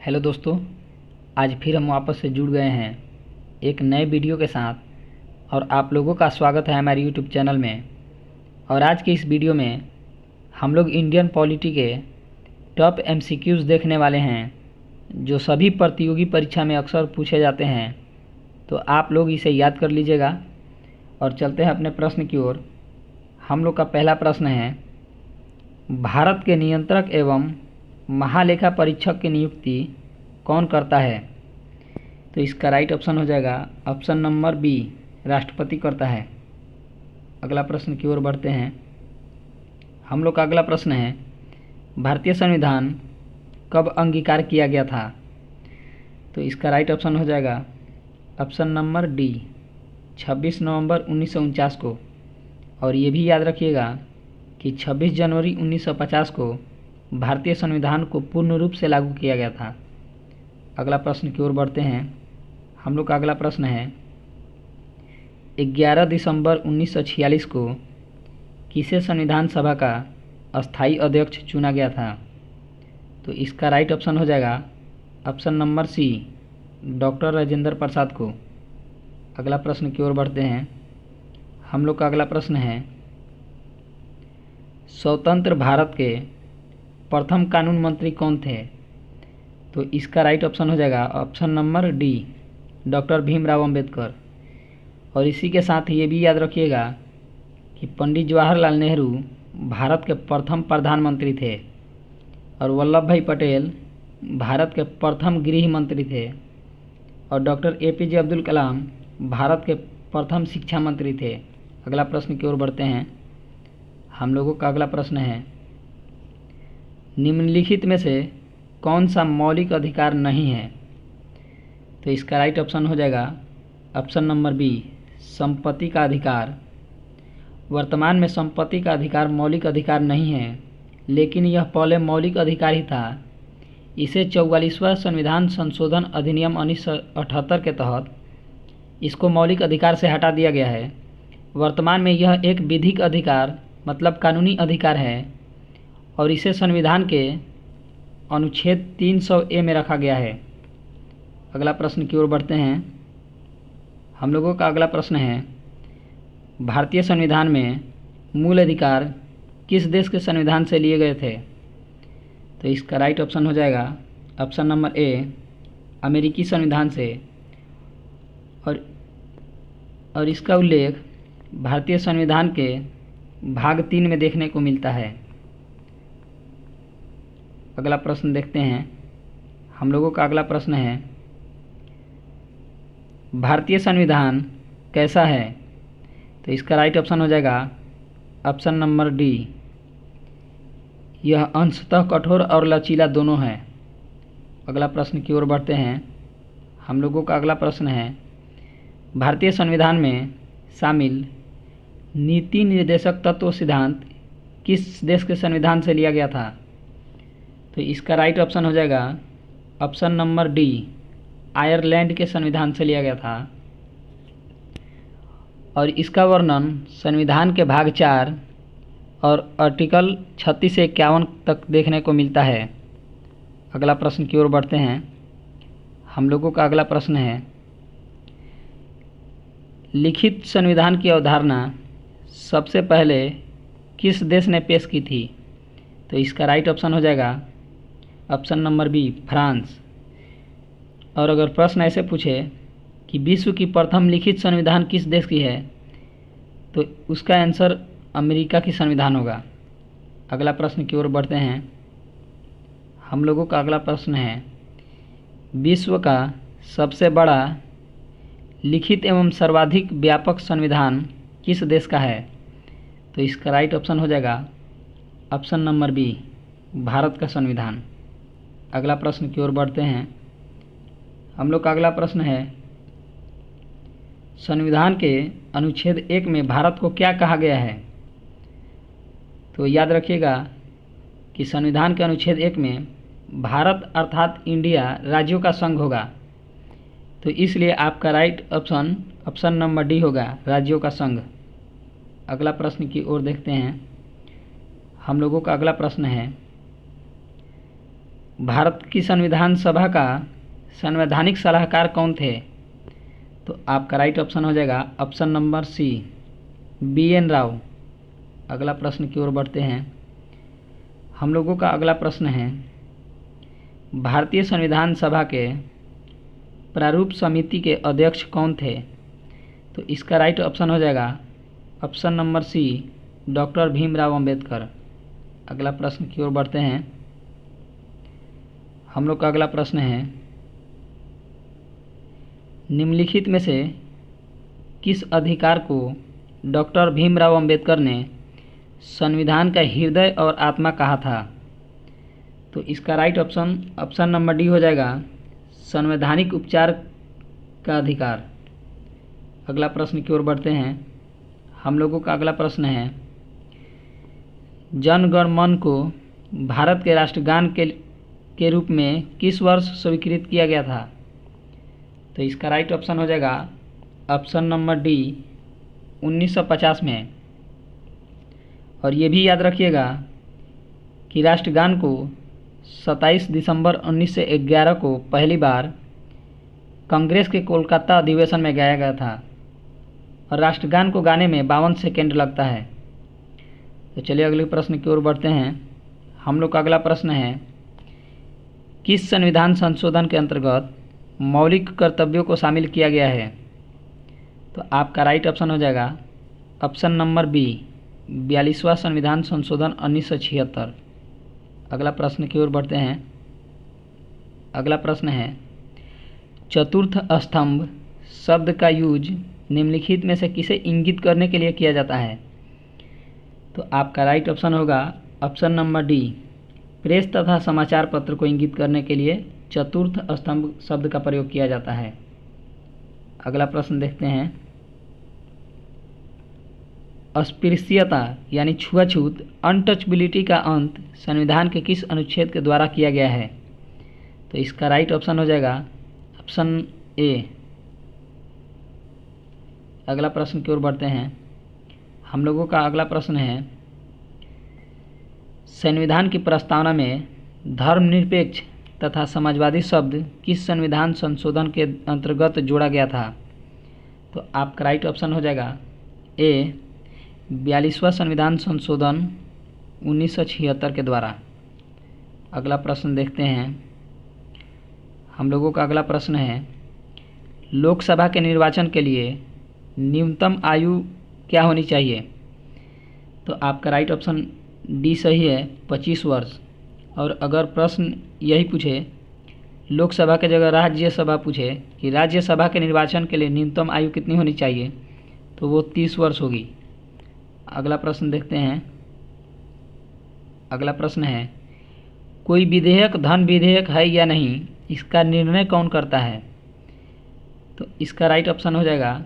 Hello दोस्तों, आज फिर हम वापस से जुड़ गए हैं एक नए वीडियो के साथ और आप लोगों का स्वागत है हमारे यूट्यूब चैनल में। और आज के इस वीडियो में हम लोग इंडियन पॉलिटी के टॉप एमसीक्यूज़ देखने वाले हैं जो सभी प्रतियोगी परीक्षा में अक्सर पूछे जाते हैं। तो आप लोग इसे याद कर लीजिएगा और चलते हैं अपने प्रश्न की ओर। हम लोग का पहला प्रश्न है, भारत के नियंत्रक एवं महालेखा परीक्षक की नियुक्ति कौन करता है? तो इसका राइट ऑप्शन हो जाएगा ऑप्शन नंबर बी, राष्ट्रपति करता है। अगला प्रश्न की ओर बढ़ते हैं। हम लोग का अगला प्रश्न है, भारतीय संविधान कब अंगीकार किया गया था? तो इसका राइट ऑप्शन हो जाएगा ऑप्शन नंबर डी, 26 नवंबर 1949 को। और ये भी याद रखिएगा कि 26 जनवरी 1950 को भारतीय संविधान को पूर्ण रूप से लागू किया गया था। अगला प्रश्न की ओर बढ़ते हैं। हम लोग का अगला प्रश्न है, 11 दिसंबर 1946 को किसे संविधान सभा का अस्थायी अध्यक्ष चुना गया था? तो इसका राइट ऑप्शन हो जाएगा option number C, doctor Rajendra Prasad को। अगला प्रश्न की ओर बढ़ते हैं। हम लोग का अगला प्रश्न है, स्वतंत्र भारत के प्रथम कानून मंत्री कौन थे? तो इसका राइट ऑप्शन हो जाएगा option number D, doctor Bhimrao Ambedkar. और इसी के साथ ये भी याद रखिएगा कि पंडित जवाहरलाल नेहरू भारत के प्रथम प्रधानमंत्री थे और वल्लभ भाई पटेल भारत के प्रथम गृह मंत्री थे और डॉक्टर एपीजे अब्दुल कलाम भारत के प्रथम शिक्षा मंत्री थे। अगला प्रश्न की ओर बढ़ते हैं। हम लोगों का अगला प्रश्न है, निम्नलिखित में से कौन सा मौलिक अधिकार नहीं है? तो इसका राइट ऑप्शन हो जाएगा ऑप्शन नंबर बी, संपत्ति का अधिकार। वर्तमान में संपत्ति का अधिकार मौलिक अधिकार नहीं है, लेकिन यह पहले मौलिक अधिकार ही था। इसे 44वां संविधान संशोधन अधिनियम 1978 के तहत इसको मौलिक अधिकार से हटा दिया गया है। वर्तमान में यह एक विधिक अधिकार मतलब कानूनी अधिकार है और इसे संविधान के अनुच्छेद 300A में रखा गया है। अगला प्रश्न की ओर बढ़ते हैं। हम लोगों का अगला प्रश्न है, भारतीय संविधान में मूल अधिकार किस देश के संविधान से लिए गए थे? तो इसका राइट ऑप्शन हो जाएगा ऑप्शन नंबर ए, अमेरिकी संविधान से। और इसका उल्लेख भारतीय संविधान के भाग 3 में देखने को मिलता है। अगला प्रश्न देखते हैं। हम लोगों का अगला प्रश्न है, भारतीय संविधान कैसा है? तो इसका राइट ऑप्शन हो जाएगा ऑप्शन नंबर डी, यह अंशतः कठोर और लचीला दोनों है। अगला प्रश्न की ओर बढ़ते हैं। हम लोगों का अगला प्रश्न है, भारतीय संविधान में शामिल नीति निर्देशक तत्व सिद्धांत किस देश के संविधान से लिया गया था? तो इसका राइट ऑप्शन हो जाएगा ऑप्शन नंबर डी, आयरलैंड के संविधान से लिया गया था। और इसका वर्णन संविधान के भाग 4 और आर्टिकल 36 से 51 तक देखने को मिलता है। अगला प्रश्न की ओर बढ़ते हैं। हम लोगों का अगला प्रश्न है, लिखित संविधान की अवधारणा सबसे पहले किस देश ने पेश की थी? तो इसका राइट ऑप्शन हो जाएगा ऑप्शन नंबर बी, फ्रांस। और अगर प्रश्न ऐसे पूछे कि विश्व की प्रथम लिखित संविधान किस देश की है, तो उसका आंसर अमेरिका की संविधान होगा। अगला प्रश्न की ओर बढ़ते हैं। हम लोगों का अगला प्रश्न है, विश्व का सबसे बड़ा लिखित एवं सर्वाधिक व्यापक संविधान किस देश का है? तो इसका राइट ऑप्शन हो जाएगा ऑप्शन नंबर बी, भारत का संविधान। अगला प्रश्न की ओर बढ़ते हैं। हम लोग का अगला प्रश्न है, संविधान के अनुच्छेद 1 में भारत को क्या कहा गया है? तो याद रखिएगा कि संविधान के अनुच्छेद 1 में भारत अर्थात इंडिया राज्यों का संघ होगा। तो इसलिए आपका right option option number D होगा, राज्यों का संघ। अगला प्रश्न की ओर देखते हैं। हम लोगों का अगला प्रश्न है, भारत की संविधान सभा का संवैधानिक सलाहकार कौन थे? तो आपका राइट ऑप्शन हो जाएगा option number C, BN Rao. अगला प्रश्न की ओर बढ़ते हैं। हम लोगों का अगला प्रश्न है, भारतीय संविधान सभा के प्रारूप समिति के अध्यक्ष कौन थे? तो इसका राइट ऑप्शन हो जाएगा option number C, doctor Bhimrao Ambedkar. अगला प्रश्न की ओर बढ़ते हैं। हम लोग का अगला प्रश्न है, निम्नलिखित में से किस अधिकार को डॉक्टर भीमराव अंबेडकर ने संविधान का हृदय और आत्मा कहा था? तो इसका राइट ऑप्शन नंबर डी हो जाएगा, संवैधानिक उपचार का अधिकार। अगला प्रश्न की ओर बढ़ते हैं। हम लोगों का अगला प्रश्न है, जन गण मन को भारत के राष्ट्रगान के रूप में किस वर्ष स्वीकृत किया गया था? तो इसका राइट ऑप्शन हो जाएगा ऑप्शन नंबर डी, 1950 में। और ये भी याद रखिएगा कि राष्ट्रगान को 27 दिसंबर 1911 को पहली बार कांग्रेस के कोलकाता अधिवेशन में गाया गया था और राष्ट्रगान को गाने में 52 सेकेंड लगता है। तो चलिए अगले प्रश्न की ओर बढ़ते हैं। हम लोग का अगला प्रश्न है, किस संविधान संशोधन के अंतर्गत मौलिक कर्तव्यों को शामिल किया गया है? तो आपका राइट ऑप्शन हो जाएगा ऑप्शन नंबर बी, 42वां संविधान संशोधन 1976। अगला प्रश्न की ओर बढ़ते हैं। अगला प्रश्न है, चतुर्थ स्तंभ शब्द का यूज निम्नलिखित में से किसे इंगित करने के लिए किया जाता है? तो आपका राइट ऑप्शन होगा ऑप्शन नंबर डी, प्रेस तथा समाचार पत्र को इंगित करने के लिए चतुर्थ स्तंभ शब्द का प्रयोग किया जाता है। अगला प्रश्न देखते हैं, अस्पृश्यता यानी छुआछूत अनटचबिलिटी का अंत संविधान के किस अनुच्छेद के द्वारा किया गया है? तो इसका राइट ऑप्शन हो जाएगा ऑप्शन ए। अगला प्रश्न की ओर बढ़ते हैं। हम लोगों का अगला प्रश्न है, संविधान की प्रस्तावना में धर्मनिरपेक्ष तथा समाजवादी शब्द किस संविधान संशोधन के अंतर्गत जोड़ा गया था? तो आपका राइट ऑप्शन हो जाएगा ए, 42वां संविधान संशोधन 1976 के द्वारा। अगला प्रश्न देखते हैं। हम लोगों का अगला प्रश्न है, लोकसभा के निर्वाचन के लिए न्यूनतम आयु क्या होनी चाहिए? तो आपका राइट ऑप्शन डी सही है, 25 वर्ष। और अगर प्रश्न यही पूछे, लोकसभा के जगह राज्यसभा पूछे कि राज्यसभा के निर्वाचन के लिए न्यूनतम आयु कितनी होनी चाहिए, तो वो 30 वर्ष होगी। अगला प्रश्न देखते हैं। अगला प्रश्न है, कोई विधेयक धन विधेयक है या नहीं, इसका निर्णय कौन करता है? तो इसका राइट ऑप्शन हो जाएगा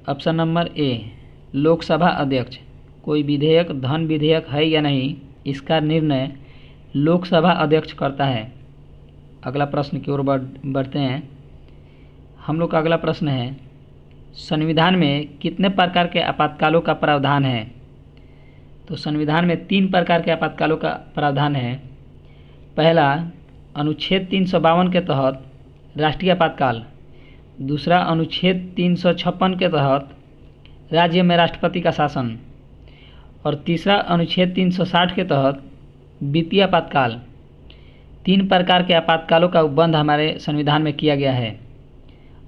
ऑप्शन नंबर ए, लोकसभा अध्यक्ष। कोई विधेयक धन विधेयक है या नहीं, इसका निर्णय लोकसभा अध्यक्ष करता है। अगला प्रश्न की ओर बढ़ते हैं। हम लोग का अगला प्रश्न है, संविधान में कितने प्रकार के आपातकालों का प्रावधान है? तो संविधान में 3 प्रकार के आपातकालों का प्रावधान है। पहला, अनुच्छेद 352 के तहत राष्ट्रीय आपातकाल। दूसरा, अनुच्छेद 356 के तहत राज्य में राष्ट्रपति का शासन। और तीसरा, अनुच्छेद 360 के तहत वित्तीय आपातकाल। 3 प्रकार के आपातकालों का उपबंध हमारे संविधान में किया गया है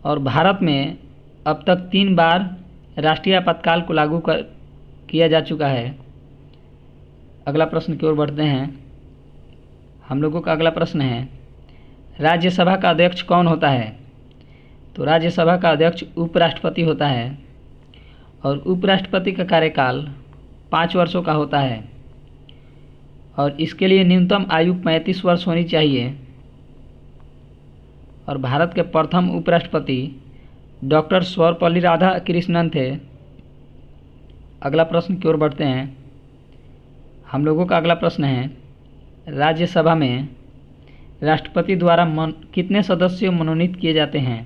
और भारत में अब तक 3 बार राष्ट्रीय आपातकाल को लागू किया जा चुका है। अगला प्रश्न की ओर बढ़ते हैं। हम लोगों का अगला प्रश्न है, राज्यसभा का अध्यक्ष कौन होता है? तो राज्यसभा का अध्यक्ष उपराष्ट्रपति होता है और उपराष्ट्रपति का कार्यकाल 5 वर्षों का होता है और इसके लिए न्यूनतम आयु 35 वर्ष होनी चाहिए। और भारत के प्रथम उपराष्ट्रपति डॉक्टर सर्वपल्ली राधाकृष्णन थे। अगला प्रश्न की ओर बढ़ते हैं। हम लोगों का अगला प्रश्न है, राज्यसभा में राष्ट्रपति द्वारा कितने सदस्य मनोनीत किए जाते हैं?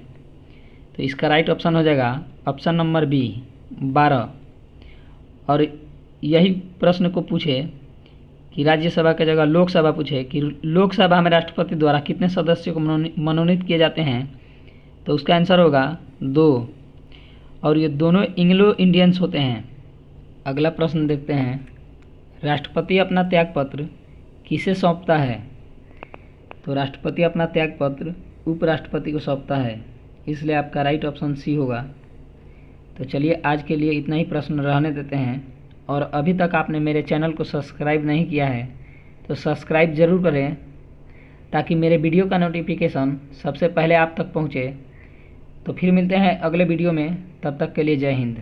तो इसका राइट ऑप्शन हो जाएगा ऑप्शन नंबर बी, 12। और यही प्रश्न को पूछे कि राज्यसभा की जगह लोकसभा पूछे कि लोकसभा में राष्ट्रपति द्वारा कितने सदस्यों को मनोनीत किए जाते हैं, तो उसका आंसर होगा 2, और ये दोनों एंग्लो इंडियंस होते हैं। अगला प्रश्न देखते हैं, राष्ट्रपति अपना त्यागपत्र किसे सौंपता है? तो राष्ट्रपति अपना त्यागपत्र उपराष्ट्रपति को सौंपता है, इसलिए आपका राइट ऑप्शन सी होगा। तो चलिए आज के लिए इतना ही प्रश्न रहने देते हैं, और अभी तक आपने मेरे चैनल को सब्सक्राइब नहीं किया है तो सब्सक्राइब ज़रूर करें, ताकि मेरे वीडियो का नोटिफिकेशन सबसे पहले आप तक पहुँचे। तो फिर मिलते हैं अगले वीडियो में, तब तक के लिए जय हिंद।